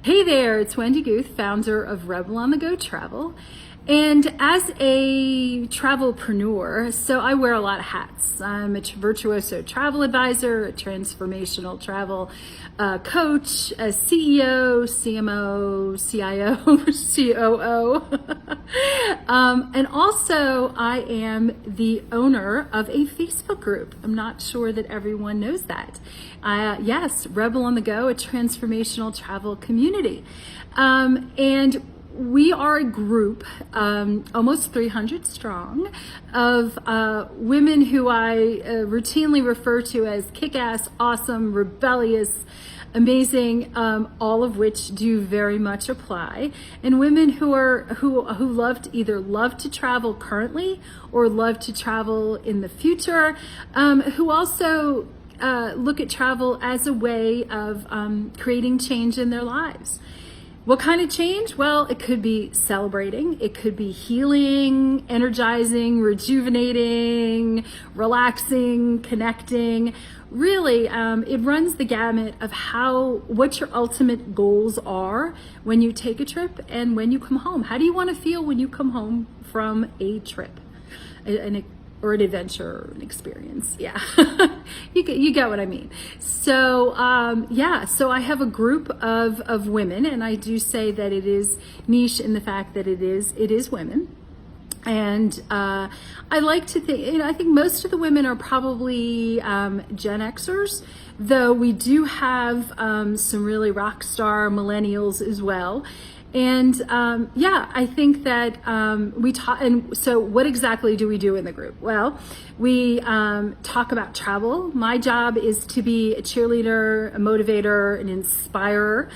Hey there, it's Wendy Guth, founder of Rebel on the Go Travel. And as a travelpreneur, so I wear a lot of hats. I'm a Virtuoso Travel Advisor, a Transformational Travel Coach, a CEO, CMO, CIO, COO. And also I am the owner of a Facebook group. I'm not sure that everyone knows that. Yes, Rebel on the Go, a Transformational Travel Community. And we are a group, almost 300 strong, of women who I routinely refer to as kick-ass, awesome, rebellious, amazing, all of which do very much apply, and women who love to travel currently or love to travel in the future, who also look at travel as a way of creating change in their lives. What kind of change? Well, it could be celebrating, it could be healing, energizing, rejuvenating, relaxing, connecting. Really, it runs the gamut of what your ultimate goals are when you take a trip and when you come home. How do you want to feel when you come home from a trip? Or an adventure or an experience. Yeah, you get what I mean. So so I have a group of women, and I do say that it is niche in the fact that it is women. And I like to think, I think most of the women are probably Gen Xers, though we do have some really rock star millennials as well. And I think that we talk. And so, what exactly do we do in the group? Well, we talk about travel. My job is to be a cheerleader, a motivator, an inspirer,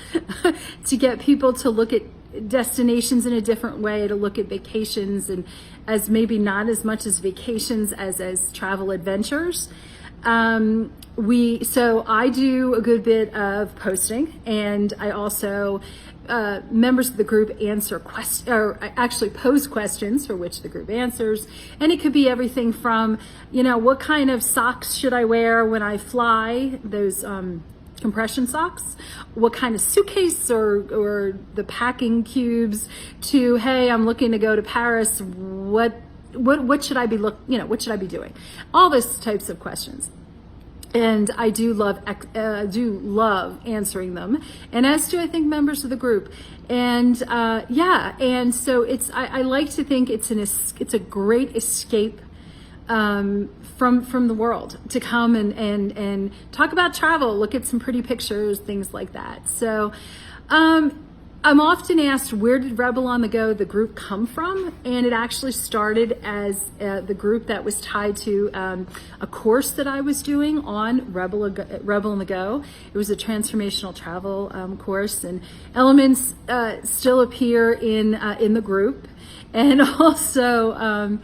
to get people to look at destinations in a different way, to look at vacations and as maybe not as much as vacations as travel adventures. So I do a good bit of posting, and I also members of the group pose questions for which the group answers. And it could be everything from, what kind of socks should I wear when I fly, those compression socks, what kind of suitcase or the packing cubes, to, hey, I'm looking to go to Paris, what should I be what should I be doing? All those types of questions. And I do love answering them, and as do I think members of the group. And and so I like to think it's a great escape from the world, to come and talk about travel, look at some pretty pictures, things like that. So I'm often asked, where did Rebel on the Go, the group, come from? And it actually started as the group that was tied to a course that I was doing on Rebel on the Go. It was a transformational travel course, and elements still appear in the group, and also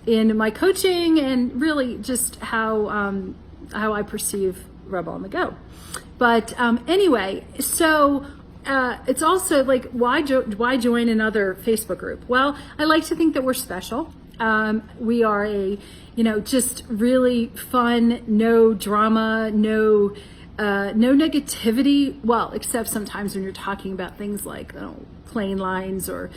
in my coaching, and really just how I perceive Rebel on the Go. But anyway, so it's also like, why join another Facebook group? Well, I like to think that we're special. We are just really fun, no drama, no negativity. Well, except sometimes when you're talking about things like plane lines or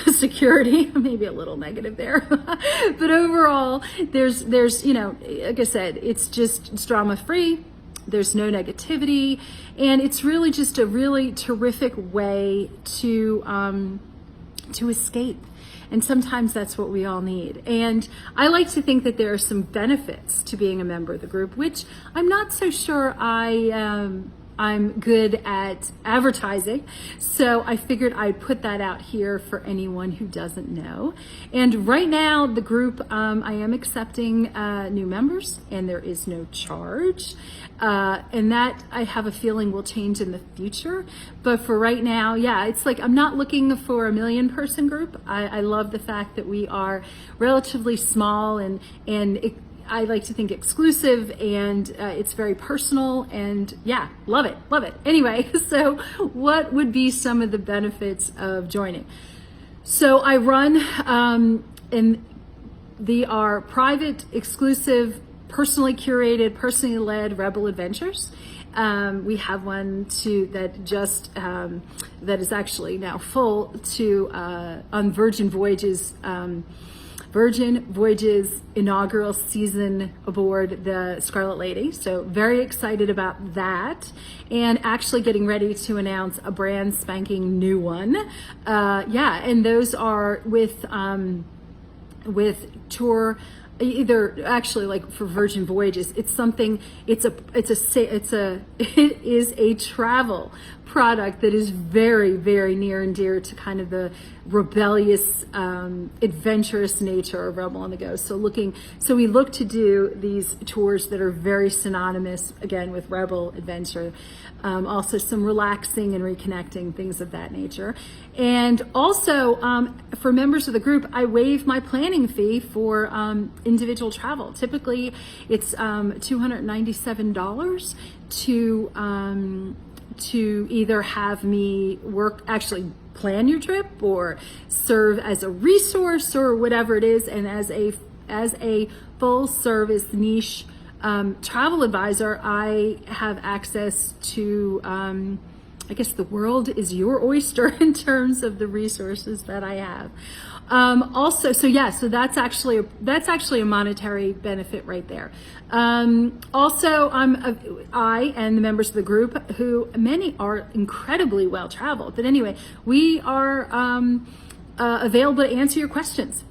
security, maybe a little negative there. But overall, there's like I said, it's drama free. There's no negativity, and it's really just a really terrific way to escape. And sometimes that's what we all need. And I like to think that there are some benefits to being a member of the group, which I'm not so sure I'm good at advertising. So I figured I'd put that out here for anyone who doesn't know. And right now, the group, I am accepting new members, and there is no charge. And that, I have a feeling, will change in the future. But for right now, it's like, I'm not looking for a 1 million person group. I love the fact that we are relatively small, and I like to think exclusive, and it's very personal, and love it. Anyway, so what would be some of the benefits of joining? So I run, and they are private, exclusive, personally curated, personally led Rebel adventures. We have one that just that is actually now full on Virgin Voyages inaugural season aboard the Scarlet Lady. So very excited about that, and actually getting ready to announce a brand spanking new one. And those are with tour, either actually like for Virgin Voyages, it is a travel product that is very, very near and dear to kind of the rebellious, adventurous nature of Rebel on the Go. So we look to do these tours that are very synonymous, again, with Rebel adventure. Also some relaxing and reconnecting, things of that nature. And also, for members of the group, I waive my planning fee for individual travel. Typically, it's $297 to either have me actually plan your trip, or serve as a resource, or whatever it is. And as a full service niche travel advisor, I have access to, I guess the world is your oyster in terms of the resources that I have. So that's actually a monetary benefit right there. I and the members of the group, who many are incredibly well traveled, but anyway, we are available to answer your questions.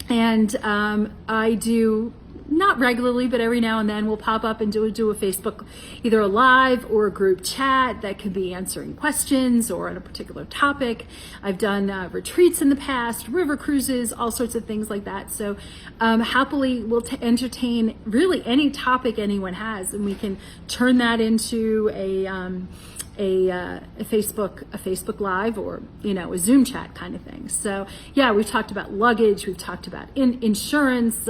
And I do, not regularly, but every now and then we'll pop up and do a Facebook, either a live or a group chat that could be answering questions or on a particular topic. I've done retreats in the past, river cruises, all sorts of things like that. So happily we'll entertain really any topic anyone has, and we can turn that into a Facebook Live, or a Zoom chat kind of thing. So yeah, we've talked about luggage, we've talked about insurance,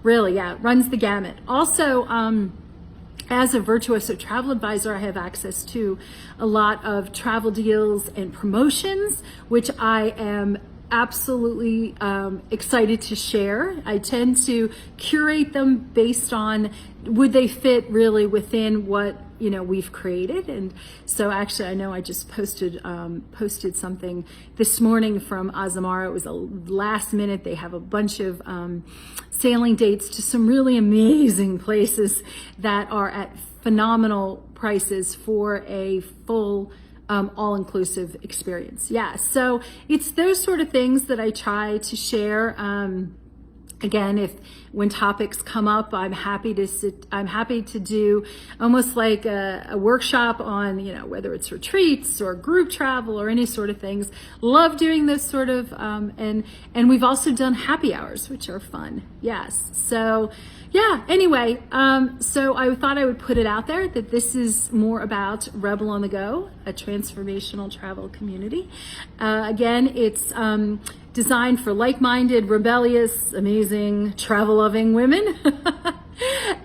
really, yeah, it runs the gamut. Also, as a Virtuoso Travel Advisor, I have access to a lot of travel deals and promotions, which I am absolutely excited to share. I tend to curate them based on would they fit really within what we've created. And so actually, I know I just posted something this morning from Azamara. It was a last minute. They have a bunch of sailing dates to some really amazing places that are at phenomenal prices for a full all-inclusive experience. Yeah, so it's those sort of things that I try to share. Again, when topics come up, I'm happy to do almost like a workshop on, whether it's retreats or group travel or any sort of things. Love doing this sort of, and we've also done happy hours, which are fun. Yes. So yeah, anyway, so I thought I would put it out there that this is more about Rebel on the Go, a transformational travel community. Again, it's designed for like-minded, rebellious, amazing, travel-loving women.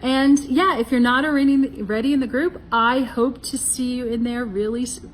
And yeah, if you're not already in the group, I hope to see you in there real soon.